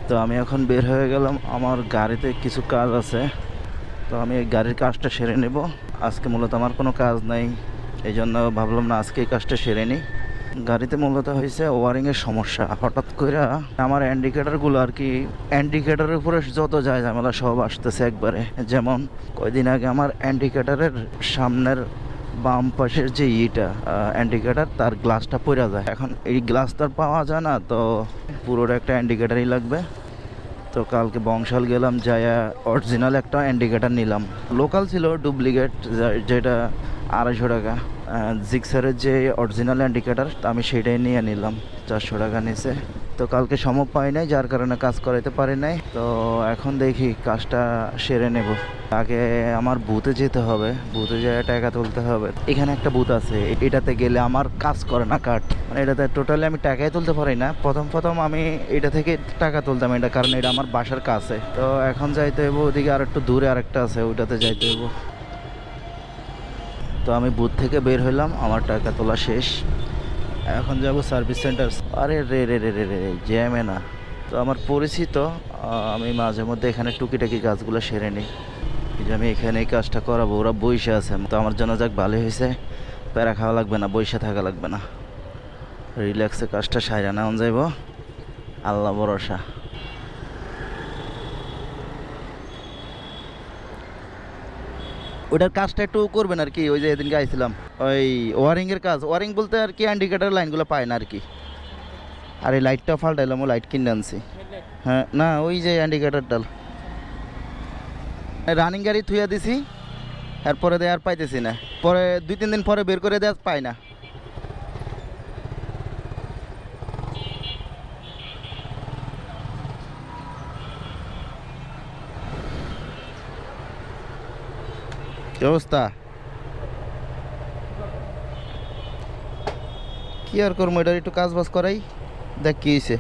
তো আমি এখন বের হয়ে গেলাম, আমার গাড়িতে কিছু কাজ আছে, তো আমি এই গাড়ির কাজটা সেরে নেব। আজকে মূলত আমার কোনো কাজ নাই, এই জন্য ভাবলাম না আজকে এই কাজটা সেরে নিই। গাড়িতে মূলত হয়েছে ওয়ারিংয়ের সমস্যা। হঠাৎ করে আমার ইন্ডিকেটারগুলো আর কি, ইন্ডিকেটারের উপরে যত যায় ঝামেলা সব আসতেছে একবারে। যেমন কয়দিন আগে আমার ইন্ডিকেটারের সামনের বাম পাশের যে ইন্ডিকেটার, তার গ্লাসটা পড়ে যায়। এখন এই গ্লাসটা পাওয়া যায় না, তো পুরোটা একটা ইন্ডিকেটারই লাগবে। তো কালকে বংশাল গেলাম, যাইয়া অরিজিনাল একটা ইন্ডিকেটার নিলাম। লোকাল ছিল ডুপ্লিকেট, যেটা 250 টাকা। জিক্সারের যে অরিজিনাল ইন্ডিকেটার, আমি সেটাই নিয়ে নিলাম, 400 টাকা নিছে। তো কালকে সময় পাই নাই, যার কারণে কাজ করাইতে পারি নাই। তো এখন দেখি কাজটা সেরে নেব। আগে আমার বুথে যেতে হবে, বুথে যেয়ে টাকা তুলতে হবে। এখানে একটা বুথ আছে, এটাতে গেলে আমার কাজ করে না কার্ড, মানে এটাতে টোটালি আমি টাকাই তুলতে পারি না। প্রথম আমি এটা থেকে টাকা তুলতাম, এটা কারণ এটা আমার বাসার কাছে। তো এখন যাইতে হইব ওদিকে, আর একটু দূরে আরেকটা আছে, ওইটাতে যাইতে হইব। তো আমি বুথ থেকে বের হইলাম, আমার টাকা তোলা শেষ। এখন যাব সার্ভিস সেন্টার। আরে রে রে রে রে রে জ্যামে না। তো আমার পরিচিত, আমি মাঝে মধ্যে এখানে টুকিটাকি কাজগুলো সেরে নিই। এই যে আমি এখানে এই কাজটা করাবো, ওরা বইসে আছে। তো আমার জন্য যাক ভালোই হয়েছে, প্যারা খাওয়া লাগবে না, বইসে থাকা লাগবে না, রিল্যাক্সে কাজটা সাইরা নেওয়া যাইব। আল্লাহ ভরসা। ওটার কাজটা একটু করবেন আর কি, ওই যে এদিনকে আইছিলাম, ওই ওয়ারিংয়ের কাজ। ওয়ারিং বলতে আর কি ইন্ডিকেটার লাইনগুলো পায় না আর কি। আর এই লাইটটা ফাল্টাইলাম, ও লাইট কিনে আনছি। হ্যাঁ না, ওই যে ইন্ডিকেটারটা রানিং গাড়ি থুইয়া দিছি, এরপরে দিয়ে আর পাইতেছি না। পরে 2-3 দিন পরে বের করে দেওয়া পাই না। কি অবস্থা? কি আর করবো, এটার একটু কাজ বাজ করাই, দেখ কি হয়েছে।